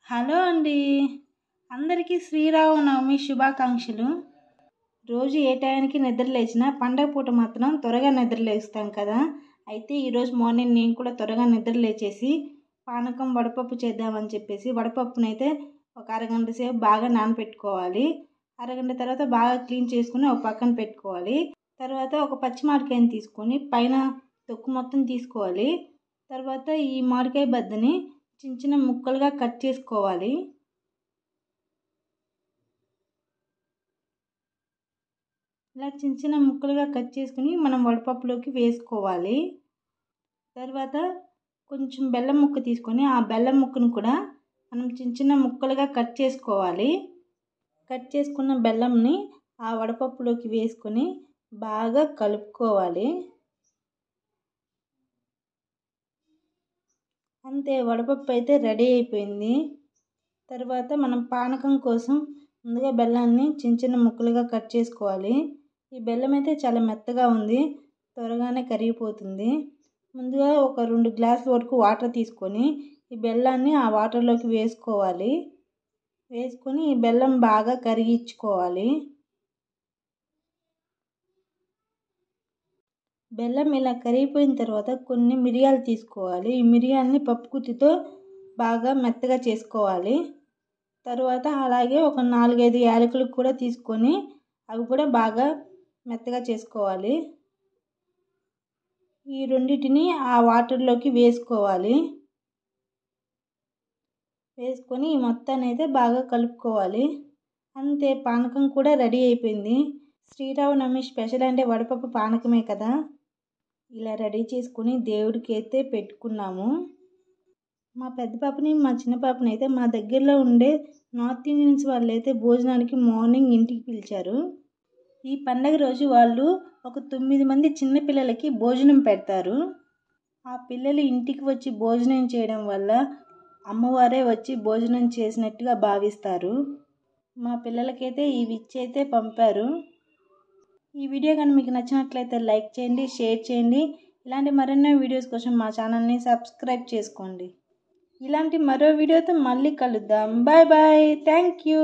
Hello అండి, అందరికీ శ్రీరామనవమి శుభాకాంక్షలు. రోజు ఏ టైంకి నిద్ర లేచినా పండగ పూట మాత్రం త్వరగా నిద్ర లేస్తాం కదా. అయితే ఈరోజు మార్నింగ్ నేను కూడా త్వరగా నిద్ర లేచేసి పానకం వడపప్పు చేద్దామని చెప్పేసి వడపప్పునైతే ఒక అరగంట సేపు బాగా నానబెట్టుకోవాలి. అరగంట తర్వాత బాగా క్లీన్ చేసుకుని ఒక పక్కన పెట్టుకోవాలి. తర్వాత ఒక పచ్చి మామిడికాయని తీసుకొని పైన తొక్కు మొత్తం తీసుకోవాలి. తర్వాత ఈ మామిడికాయ బద్దని చిన్న చిన్న ముక్కలుగా కట్ చేసుకోవాలి. ఇలా చిన్న చిన్న ముక్కలుగా కట్ చేసుకుని మనం వడపప్పులోకి వేసుకోవాలి. తర్వాత కొంచెం బెల్లం ముక్క తీసుకొని ఆ బెల్లం ముక్కను కూడా మనం చిన్న చిన్న ముక్కలుగా కట్ చేసుకోవాలి. కట్ చేసుకున్న బెల్లంని ఆ వడపప్పులోకి వేసుకొని బాగా కలుపుకోవాలి. అంతే, వడపప్పు అయితే రెడీ అయిపోయింది. తర్వాత మనం పానకం కోసం ముందుగా బెల్లాన్ని చిన్న చిన్న ముక్కలుగా కట్ చేసుకోవాలి. ఈ బెల్లం అయితే చాలా మెత్తగా ఉంది, త్వరగానే కరిగిపోతుంది. ముందుగా ఒక 2 గ్లాసుల వరకు వాటర్ తీసుకొని ఈ బెల్లాన్ని ఆ వాటర్లోకి వేసుకోవాలి. వేసుకొని ఈ బెల్లం బాగా కరిగించుకోవాలి. బెల్లం ఇలా కరిగిపోయిన తర్వాత కొన్ని మిరియాలు తీసుకోవాలి. ఈ మిరియాలని పప్పు గుత్తితో బాగా మెత్తగా చేసుకోవాలి. తర్వాత అలాగే ఒక 4-5 యాలకులు కూడా తీసుకొని అవి కూడా బాగా మెత్తగా చేసుకోవాలి. ఈ రెండింటిని ఆ వాటర్లోకి వేసుకోవాలి. వేసుకొని ఈ మొత్తాన్ని అయితే బాగా కలుపుకోవాలి. అంతే, పానకం కూడా రెడీ అయిపోయింది. శ్రీరామనవమి స్పెషల్ అంటే వడపప్పు పానకమే కదా. ఇలా రెడీ చేసుకుని దేవుడికి అయితే పెట్టుకున్నాము. మా పెద్ద పాపని మా చిన్న పాపని అయితే మా దగ్గరలో ఉండే నార్త్ ఇండియన్స్ వాళ్ళు అయితే భోజనానికి మార్నింగ్ ఇంటికి పిలిచారు. ఈ పండగ రోజు వాళ్ళు ఒక 9 మంది చిన్న పిల్లలకి భోజనం పెడతారు. ఆ పిల్లలు ఇంటికి వచ్చి భోజనం చేయడం వల్ల అమ్మవారే వచ్చి భోజనం చేసినట్టుగా భావిస్తారు. మా పిల్లలకైతే ఇవి ఇచ్చి అయితే పంపారు. ఈ వీడియో కానీ మీకు నచ్చినట్లయితే లైక్ చేయండి, షేర్ చేయండి. ఇలాంటి మరెన్నో వీడియోస్ కోసం మా ఛానల్ని సబ్స్క్రైబ్ చేసుకోండి. ఇలాంటి మరో వీడియోతో మళ్ళీ కలుద్దాం. Bye bye. Thank you.